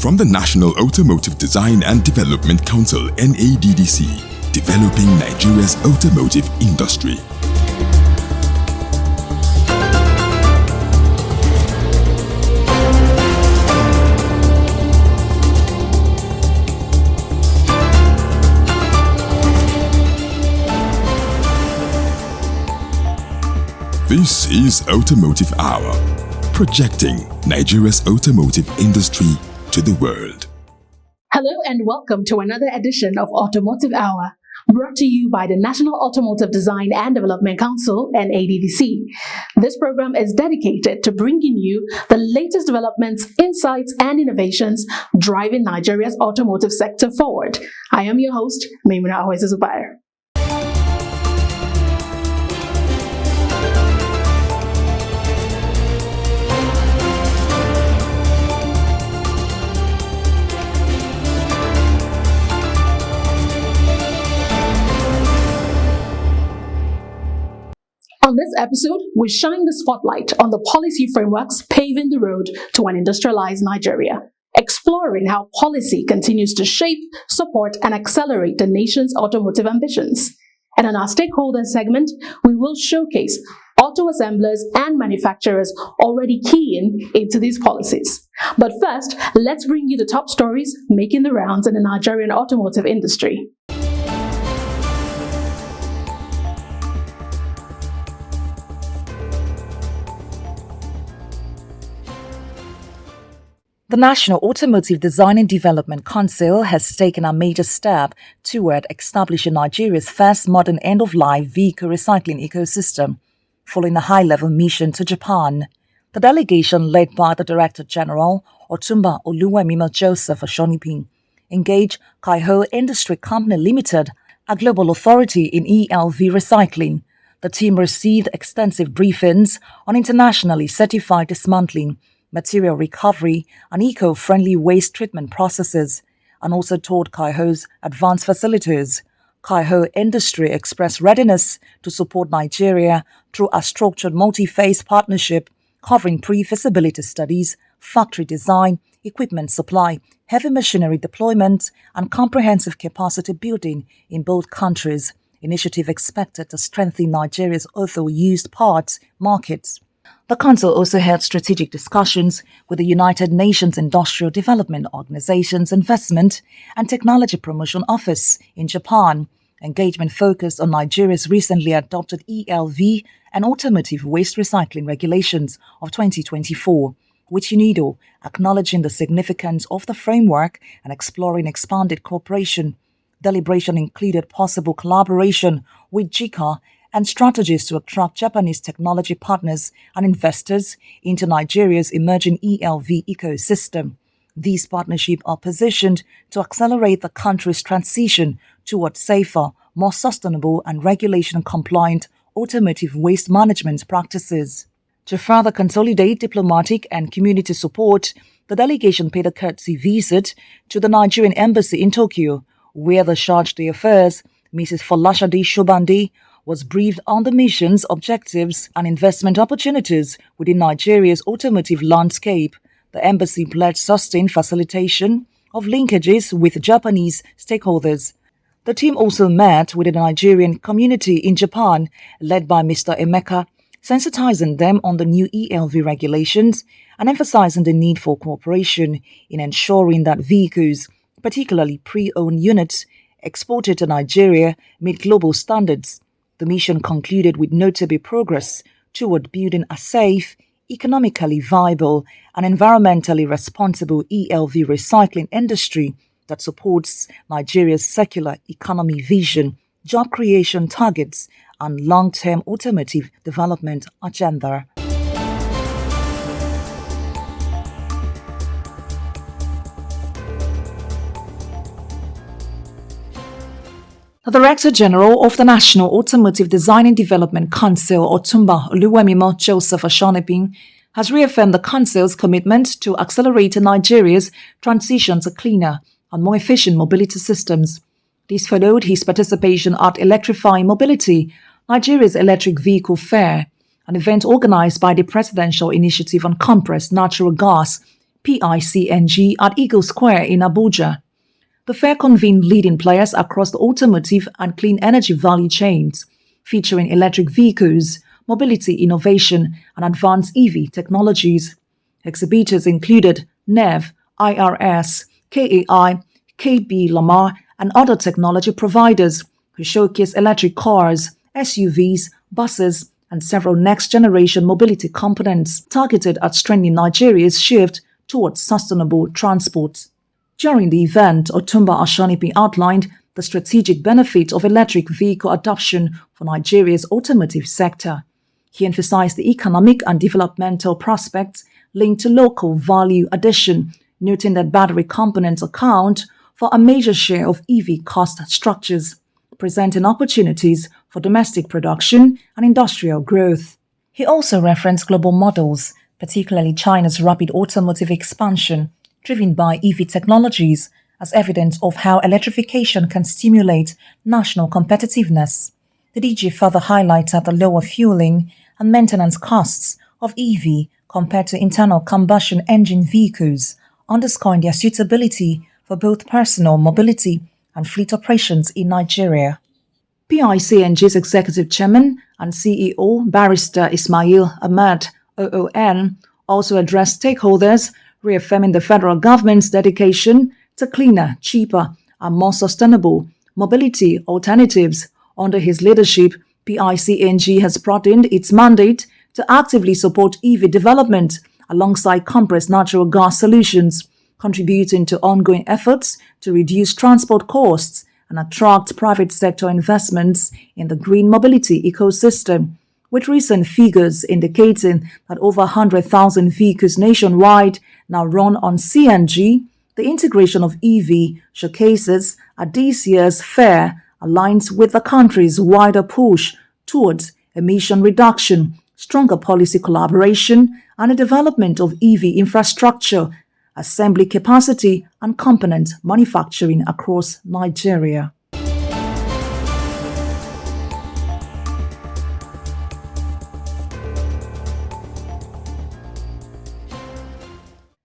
From the National Automotive Design and Development Council (NADDC), developing Nigeria's automotive industry. This is Automotive Hour, projecting Nigeria's automotive industry to the world. Hello and welcome to another edition of Automotive Hour, brought to you by the National Automotive Design and Development Council (NADDC). This program is dedicated to bringing you the latest developments, insights, and innovations driving Nigeria's automotive sector forward. I am your host, Maimuna Ahoize-Zubair. On this episode, we shine the spotlight on the policy frameworks paving the road to an industrialized Nigeria, exploring how policy continues to shape, support, and accelerate the nation's automotive ambitions. And in our stakeholder segment, we will showcase auto assemblers and manufacturers already keying into these policies. But first, let's bring you the top stories making the rounds in the Nigerian automotive industry. The National Automotive Design and Development Council has taken a major step toward establishing Nigeria's first modern end-of-life vehicle recycling ecosystem, following a high-level mission to Japan. The delegation, led by the Director General, Otumba Oluwemimo Joseph Oshonipin, engaged Kaiho Industry Company Limited, a global authority in ELV recycling. The team received extensive briefings on internationally certified dismantling, material recovery, and eco-friendly waste treatment processes, and also toured Kaiho's advanced facilities. Kaiho Industry expressed readiness to support Nigeria through a structured multi-phase partnership covering pre-feasibility studies, factory design, equipment supply, heavy machinery deployment, and comprehensive capacity building in both countries. Initiative expected to strengthen Nigeria's auto-used parts markets. The Council also held strategic discussions with the United Nations Industrial Development Organization's Investment and Technology Promotion Office in Japan. Engagement focused on Nigeria's recently adopted ELV and automotive waste recycling regulations of 2024, with UNIDO acknowledging the significance of the framework and exploring expanded cooperation. Deliberation included possible collaboration with JICA and strategies to attract Japanese technology partners and investors into Nigeria's emerging ELV ecosystem. These partnerships are positioned to accelerate the country's transition towards safer, more sustainable and regulation-compliant automotive waste management practices. To further consolidate diplomatic and community support, the delegation paid a courtesy visit to the Nigerian embassy in Tokyo, where the charge d'affaires, Mrs. Folashade Shobande, was briefed on the mission's objectives and investment opportunities within Nigeria's automotive landscape. The embassy pledged sustained facilitation of linkages with Japanese stakeholders. The team also met with the Nigerian community in Japan, led by Mr. Emeka, sensitizing them on the new ELV regulations and emphasizing the need for cooperation in ensuring that vehicles, particularly pre-owned units, exported to Nigeria meet global standards. The mission concluded with notable progress toward building a safe, economically viable, and environmentally responsible ELV recycling industry that supports Nigeria's circular economy vision, job creation targets, and long-term automotive development agenda. The Director General of the National Automotive Design and Development Council, Otumba Oluwemimo Joseph Oshonipin, has reaffirmed the Council's commitment to accelerating Nigeria's transition to cleaner and more efficient mobility systems. This followed his participation at Electrifying Mobility, Nigeria's Electric Vehicle Fair, an event organized by the Presidential Initiative on Compressed Natural Gas, PICNG at Eagle Square in Abuja. The fair convened leading players across the automotive and clean energy value chains, featuring electric vehicles, mobility innovation, and advanced EV technologies. Exhibitors included NEV, IRS, KAI, KB Lamar, and other technology providers who showcase electric cars, SUVs, buses, and several next-generation mobility components targeted at strengthening Nigeria's shift towards sustainable transport. During the event, Otumba Ashonipi outlined the strategic benefit of electric vehicle adoption for Nigeria's automotive sector. He emphasized the economic and developmental prospects linked to local value addition, noting that battery components account for a major share of EV cost structures, presenting opportunities for domestic production and industrial growth. He also referenced global models, particularly China's rapid automotive expansion, driven by EV technologies, as evidence of how electrification can stimulate national competitiveness. The DG further highlighted the lower fueling and maintenance costs of EV compared to internal combustion engine vehicles, underscoring their suitability for both personal mobility and fleet operations in Nigeria. PICNG's Executive Chairman and CEO, Barrister Ismail Ahmad, OON, also addressed stakeholders, reaffirming the federal government's dedication to cleaner, cheaper, and more sustainable mobility alternatives. Under his leadership, PICNG has broadened its mandate to actively support EV development alongside compressed natural gas solutions, contributing to ongoing efforts to reduce transport costs and attract private sector investments in the green mobility ecosystem, with recent figures indicating that over 100,000 vehicles nationwide now run on CNG. The integration of EV showcases at this year's fair aligns with the country's wider push towards emission reduction, stronger policy collaboration, and the development of EV infrastructure, assembly capacity, and component manufacturing across Nigeria.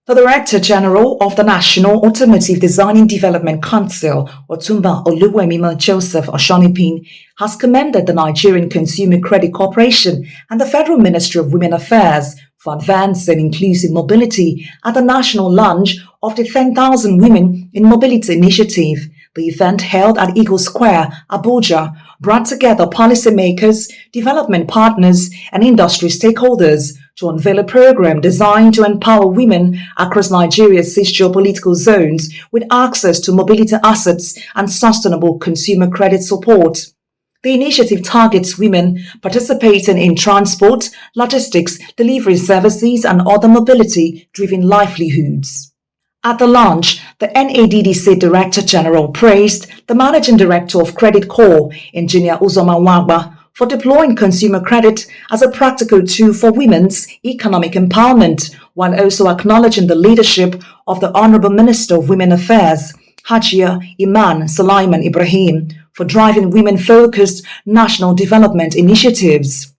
The Director General of the National Automotive Design and Development Council, Otumba Oluwemima Joseph Oshonipin, has commended the Nigerian Consumer Credit Corporation and the Federal Ministry of Women Affairs for advancing inclusive mobility at the national launch of the 10,000 Women in Mobility Initiative. The event, held at Eagle Square, Abuja, brought together policymakers, development partners, and industry stakeholders to unveil a program designed to empower women across Nigeria's 6 geopolitical zones with access to mobility assets and sustainable consumer credit support. The initiative targets women participating in transport, logistics, delivery services, and other mobility-driven livelihoods. At the launch, the NADDC Director General praised the Managing Director of Credit Corps, Engineer Uzoma Wagba, for deploying consumer credit as a practical tool for women's economic empowerment, while also acknowledging the leadership of the Honorable Minister of Women Affairs, Hajia Iman Sulaiman Ibrahim, for driving women-focused national development initiatives.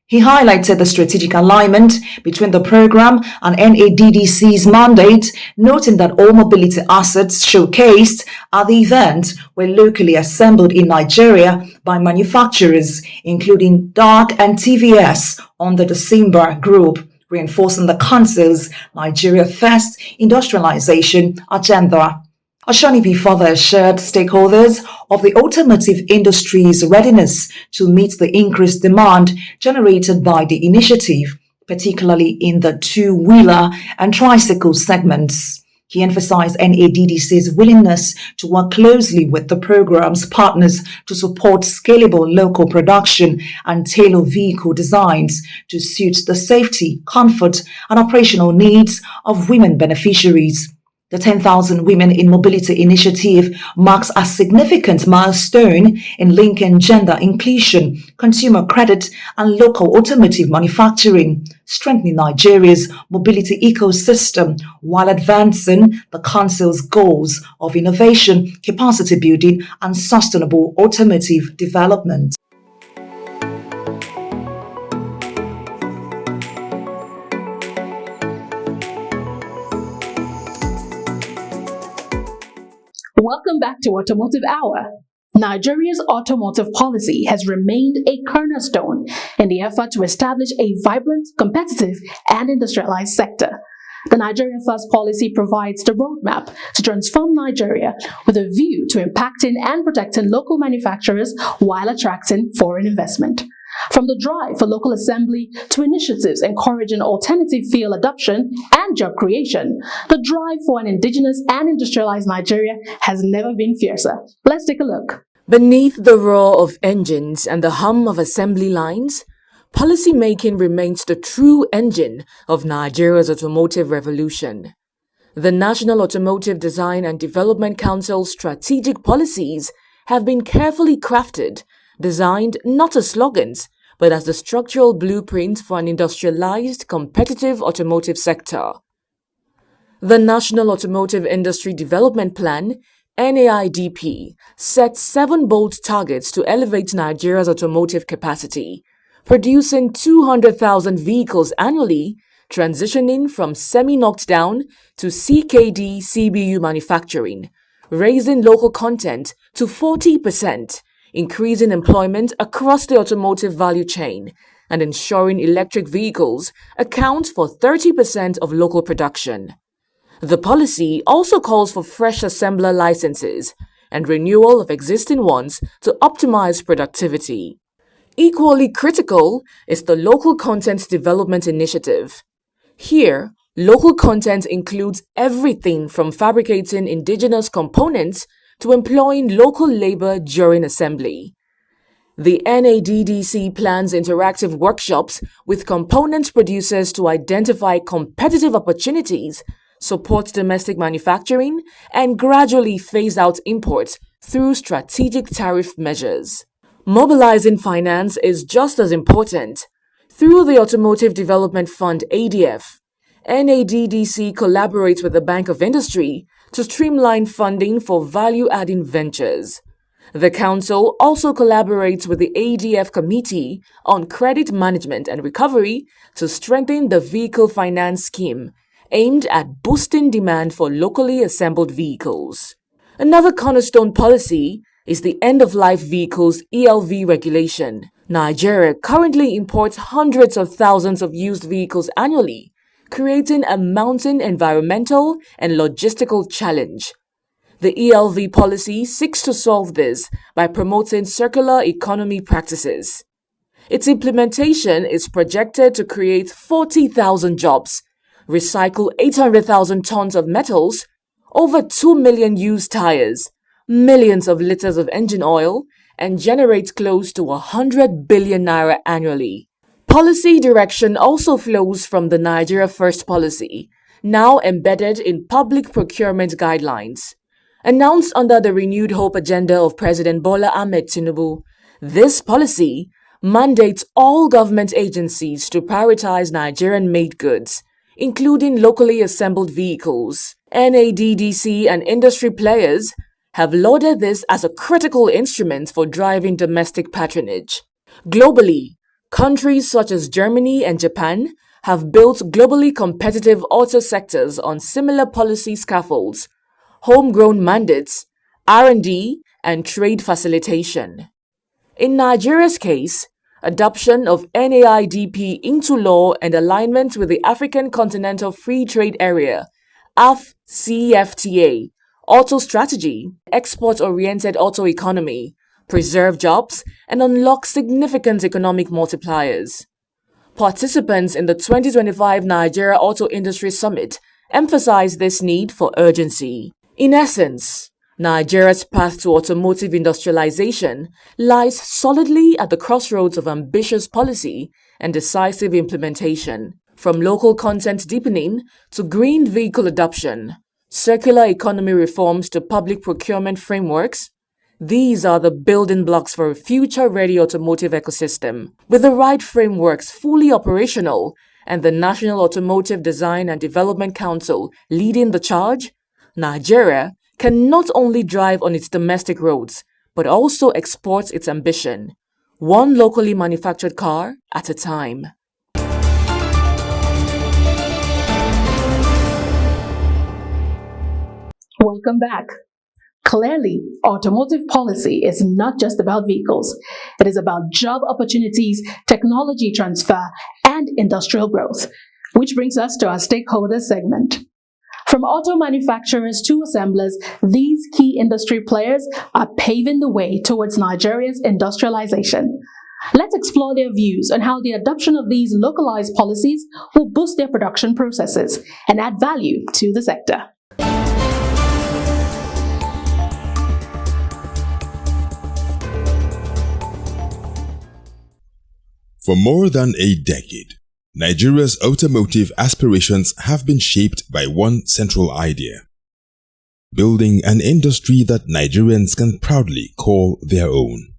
He highlighted the strategic alignment between the program and NADDC's mandate, noting that all mobility assets showcased at the event were locally assembled in Nigeria by manufacturers, including DARC and TVS, under the Simba Group, reinforcing the Council's Nigeria First industrialization agenda. Oshonipi further assured stakeholders of the automotive industry's readiness to meet the increased demand generated by the initiative, particularly in the two-wheeler and tricycle segments. He emphasized NADDC's willingness to work closely with the program's partners to support scalable local production and tailor vehicle designs to suit the safety, comfort, and operational needs of women beneficiaries. The 10,000 Women in Mobility Initiative marks a significant milestone in linking gender inclusion, consumer credit, and local automotive manufacturing, strengthening Nigeria's mobility ecosystem while advancing the Council's goals of innovation, capacity building, and sustainable automotive development. Welcome back to Automotive Hour. Nigeria's automotive policy has remained a cornerstone in the effort to establish a vibrant, competitive, and industrialized sector. The Nigeria First policy provides the roadmap to transform Nigeria with a view to impacting and protecting local manufacturers while attracting foreign investment. From the drive for local assembly to initiatives encouraging alternative fuel adoption and job creation, the drive for an indigenous and industrialized Nigeria has never been fiercer. Let's take a look. Beneath the roar of engines and the hum of assembly lines, policy-making remains the true engine of Nigeria's automotive revolution. The National Automotive Design and Development Council's strategic policies have been carefully crafted, designed not as slogans, but as the structural blueprint for an industrialized, competitive automotive sector. The National Automotive Industry Development Plan, NAIDP, sets 7 bold targets to elevate Nigeria's automotive capacity, producing 200,000 vehicles annually, transitioning from semi-knocked down to CKD CBU manufacturing, raising local content to 40%, increasing employment across the automotive value chain, and ensuring electric vehicles account for 30% of local production. The policy also calls for fresh assembler licenses and renewal of existing ones to optimize productivity. Equally critical is the Local Content Development Initiative. Here, local content includes everything from fabricating indigenous components to employing local labor during assembly. The NADDC plans interactive workshops with component producers to identify competitive opportunities, support domestic manufacturing, and gradually phase out imports through strategic tariff measures. Mobilizing finance is just as important. Through the Automotive Development Fund ADF, NADDC collaborates with the Bank of Industry to streamline funding for value-adding ventures. The Council also collaborates with the ADF Committee on Credit Management and Recovery to strengthen the vehicle finance scheme, aimed at boosting demand for locally assembled vehicles. Another cornerstone policy is the End-of-Life Vehicles ELV regulation. Nigeria currently imports hundreds of thousands of used vehicles annually, creating a mounting environmental and logistical challenge. The ELV policy seeks to solve this by promoting circular economy practices. Its implementation is projected to create 40,000 jobs, recycle 800,000 tons of metals, over 2 million used tires, millions of liters of engine oil, and generate close to 100 billion naira annually. Policy direction also flows from the Nigeria First policy, now embedded in public procurement guidelines. Announced under the renewed hope agenda of President Bola Ahmed Tinubu, this policy mandates all government agencies to prioritize Nigerian-made goods, including locally assembled vehicles. NADDC and industry players have lauded this as a critical instrument for driving domestic patronage. Globally, countries such as Germany and Japan have built globally competitive auto sectors on similar policy scaffolds, homegrown mandates, R&D, and trade facilitation. In Nigeria's case, adoption of NAIDP into law and alignment with the African Continental Free Trade Area, AfCFTA, auto strategy, export-oriented auto economy, preserve jobs, and unlock significant economic multipliers. Participants in the 2025 Nigeria Auto Industry Summit emphasized this need for urgency. In essence, Nigeria's path to automotive industrialization lies solidly at the crossroads of ambitious policy and decisive implementation. From local content deepening to green vehicle adoption, circular economy reforms to public procurement frameworks, these are the building blocks for a future-ready automotive ecosystem. With the right frameworks fully operational and the National Automotive Design and Development Council leading the charge, Nigeria can not only drive on its domestic roads, but also export its ambition, one locally manufactured car at a time. Welcome back. Clearly, automotive policy is not just about vehicles. It is about job opportunities, technology transfer, and industrial growth. Which brings us to our stakeholder segment. From auto manufacturers to assemblers, these key industry players are paving the way towards Nigeria's industrialization. Let's explore their views on how the adoption of these localized policies will boost their production processes and add value to the sector. For more than a decade, Nigeria's automotive aspirations have been shaped by one central idea: building an industry that Nigerians can proudly call their own.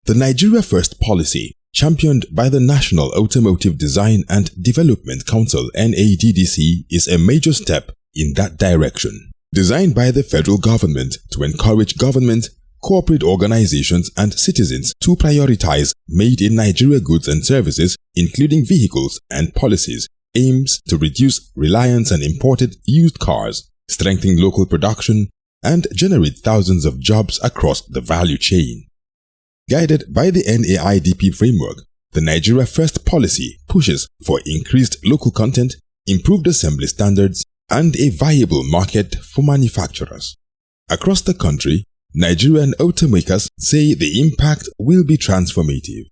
The Nigeria First policy, championed by the National Automotive Design and Development Council (NADDC), is a major step in that direction. Designed by the federal government to encourage government, corporate organizations and citizens to prioritize made-in-Nigeria goods and services, including vehicles and policies, aims to reduce reliance on imported used cars, strengthen local production, and generate thousands of jobs across the value chain. Guided by the NAIDP framework, the Nigeria First policy pushes for increased local content, improved assembly standards, and a viable market for manufacturers. Across the country, Nigerian automakers say the impact will be transformative.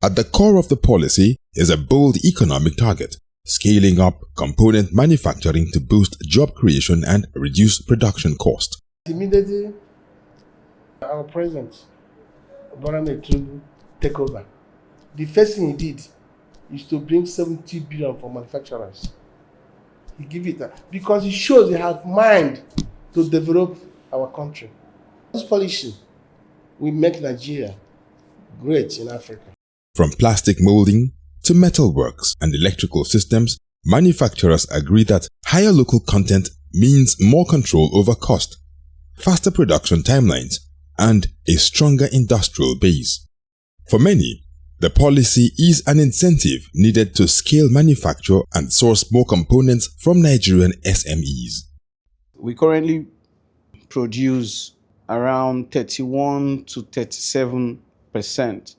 At the core of the policy is a bold economic target: scaling up component manufacturing to boost job creation and reduce production cost. Immediately, our president, Bola Tinubu, take over. The first thing he did is to bring 70 billion for manufacturers. He give it that because it shows they have mind to develop our country. This policy will make Nigeria great in Africa. From plastic molding to metalworks and electrical systems, manufacturers agree that higher local content means more control over cost, faster production timelines, and a stronger industrial base. For many, the policy is an incentive needed to scale manufacture and source more components from Nigerian SMEs. We currently produce around 31 to 37%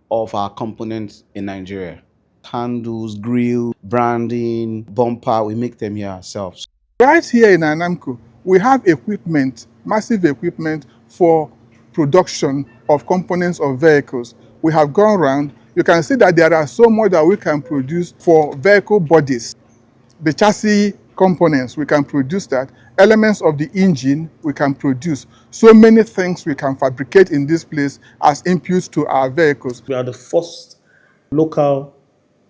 of our components in Nigeria. Handles, grill, branding, bumper, we make them here ourselves. Right here in Anamco, we have equipment, massive equipment for production of components of vehicles. We have gone around. You can see that there are so much that we can produce for vehicle bodies. The chassis components, we can produce that. Elements of the engine, we can produce. So many things we can fabricate in this place as inputs to our vehicles. We are the first local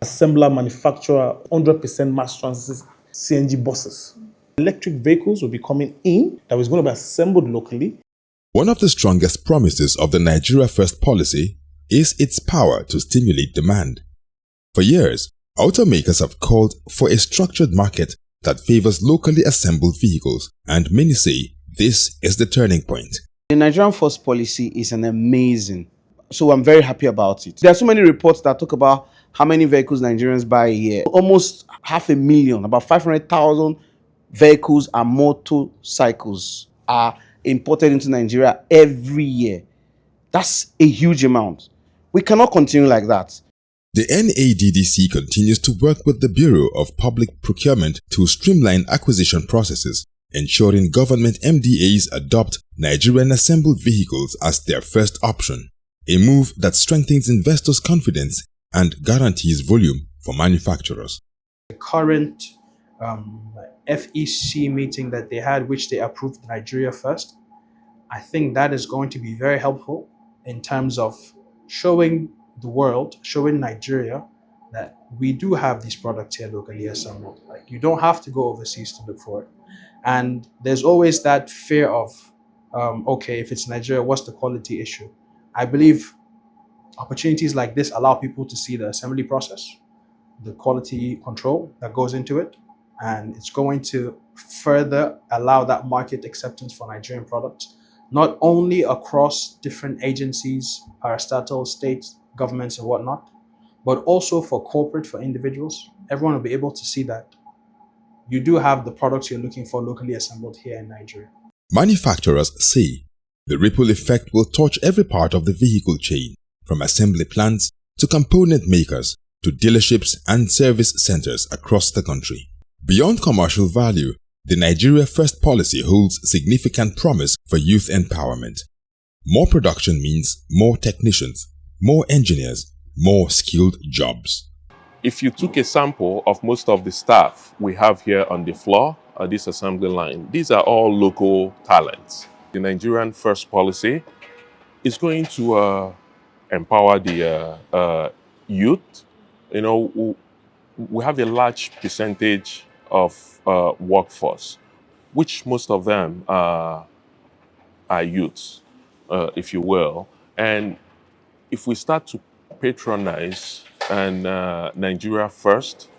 assembler manufacturer, 100% mass transit CNG buses. Electric vehicles will be coming in that is going to be assembled locally. One of the strongest promises of the Nigeria First policy is its power to stimulate demand. For years, automakers have called for a structured market that favors locally assembled vehicles, and many say this is the turning point. The Nigerian First policy is an amazing, so I'm very happy about it. There are so many reports that talk about how many vehicles Nigerians buy a year. Almost 500,000, about 500,000 vehicles and motorcycles are imported into Nigeria every year. That's a huge amount. We cannot continue like that. The NADDC continues to work with the Bureau of Public Procurement to streamline acquisition processes, ensuring government MDAs adopt Nigerian assembled vehicles as their first option, a move that strengthens investors' confidence and guarantees volume for manufacturers. The current FEC meeting that they had, which they approved Nigeria First, I think that is going to be very helpful in terms of showing the world, showing Nigeria that we do have these products here locally assembled. Like, you don't have to go overseas to look for it. And there's always that fear of, okay, if it's Nigeria, what's the quality issue? I believe opportunities like this allow people to see the assembly process, the quality control that goes into it, and it's going to further allow that market acceptance for Nigerian products, not only across different agencies, parastatals, states, governments and whatnot, but also for corporate, for individuals. Everyone will be able to see that you do have the products you're looking for locally assembled here in Nigeria. Manufacturers say the ripple effect will touch every part of the vehicle chain, from assembly plants to component makers to dealerships and service centers across the country. Beyond commercial value, the Nigeria First policy holds significant promise for youth empowerment. More production means more technicians, more engineers, more skilled jobs. If you took a sample of most of the staff we have here on the floor at this assembly line, these are all local talents. The Nigerian First policy is going to empower the youth. You know, we have a large percentage of workforce, which most of them are youths, if you will. And if we start to patronize and Nigeria First,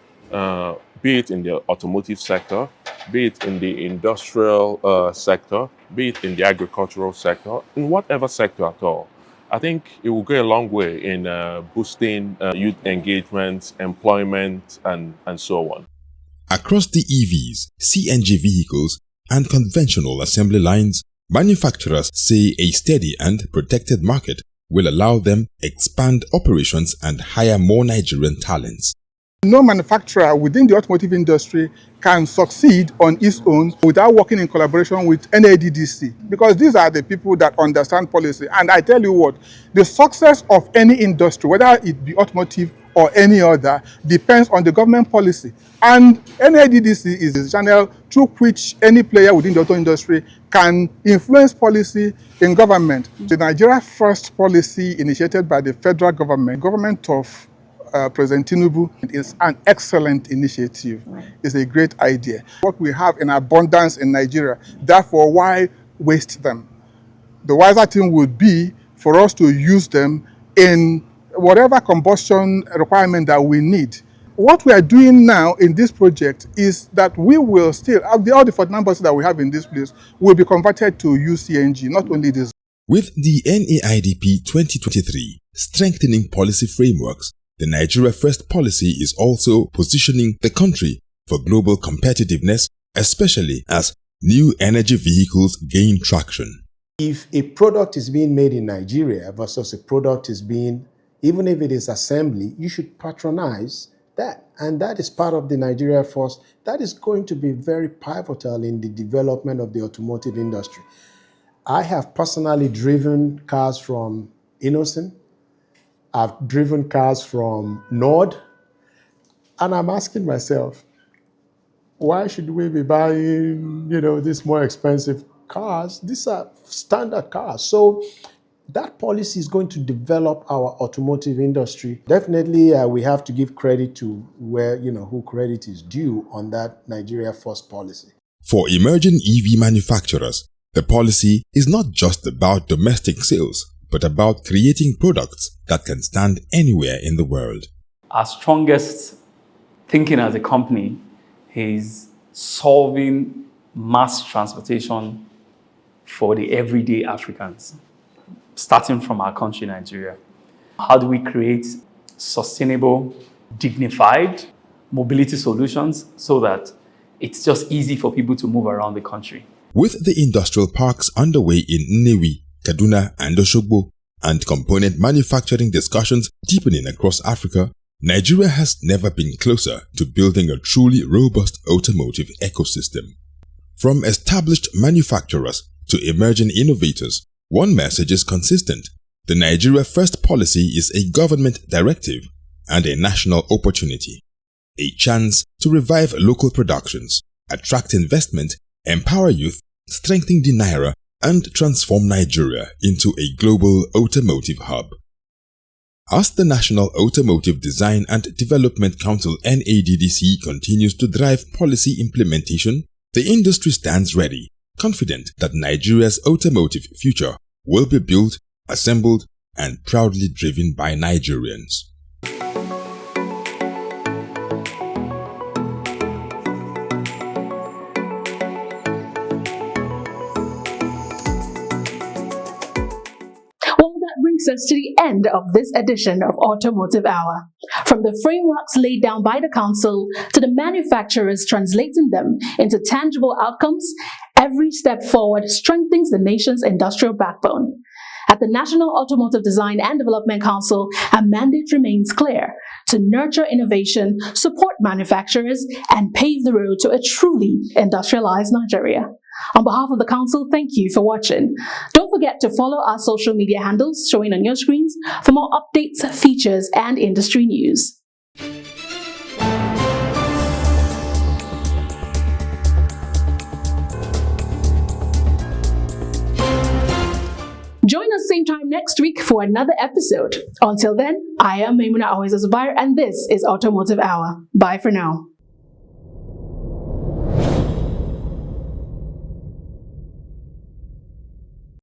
be it in the automotive sector, be it in the industrial sector, be it in the agricultural sector, in whatever sector at all, I think it will go a long way in boosting youth engagement, employment, and so on. Across the EVs, CNG vehicles, and conventional assembly lines, manufacturers say a steady and protected market will allow them expand operations and hire more Nigerian talents. No manufacturer within the automotive industry can succeed on its own without working in collaboration with NADDC, because these are the people that understand policy. And I tell you what, the success of any industry, whether it be automotive or any other, depends on the government policy. And NADDC is the channel through which any player within the auto industry can influence policy in government. The Nigeria First policy initiated by the federal government of President Tinubu, is an excellent initiative. It's a great idea. What we have in abundance in Nigeria, therefore why waste them? The wiser thing would be for us to use them in whatever combustion requirement that we need. What we are doing now in this project is that we will still, all the 49 buses that we have in this place will be converted to UCNG, not only this. With the NAIDP 2023 strengthening policy frameworks, the Nigeria First policy is also positioning the country for global competitiveness, especially as new energy vehicles gain traction. If a product is being made in Nigeria versus a product is being, even if it is assembly, you should patronize that. And that is part of the Nigeria First. That is going to be very pivotal in the development of the automotive industry. I have personally driven cars from Innocent. I've driven cars from Nord, and I'm asking myself, why should we be buying, these more expensive cars? These are standard cars. So that policy is going to develop our automotive industry. Definitely, we have to give credit to where, who credit is due on that Nigeria First policy. For emerging EV manufacturers, the policy is not just about domestic sales, but about creating products that can stand anywhere in the world. Our strongest thinking as a company is solving mass transportation for the everyday Africans, starting from our country, Nigeria. How do we create sustainable, dignified mobility solutions so that it's just easy for people to move around the country? With the industrial parks underway in Nnewi, Kaduna, and Osogbo, and component manufacturing discussions deepening across Africa, Nigeria has never been closer to building a truly robust automotive ecosystem. From established manufacturers to emerging innovators, one message is consistent. The Nigeria First policy is a government directive and a national opportunity. A chance to revive local productions, attract investment, empower youth, strengthen the Naira, and transform Nigeria into a global automotive hub. As the National Automotive Design and Development Council (NADDC) continues to drive policy implementation, the industry stands ready, confident that Nigeria's automotive future will be built, assembled, and proudly driven by Nigerians. brings us to the end of this edition of Automotive Hour. From the frameworks laid down by the Council to the manufacturers translating them into tangible outcomes, every step forward strengthens the nation's industrial backbone. At the National Automotive Design and Development Council, our mandate remains clear: to nurture innovation, support manufacturers, and pave the road to a truly industrialized Nigeria. On behalf of the Council, thank you for watching. Don't forget to follow our social media handles showing on your screens for more updates, features, and industry news. Join us same time next week for another episode. Until then, I am Maimuna Aweza Zubair, and this is Automotive Hour. Bye for now.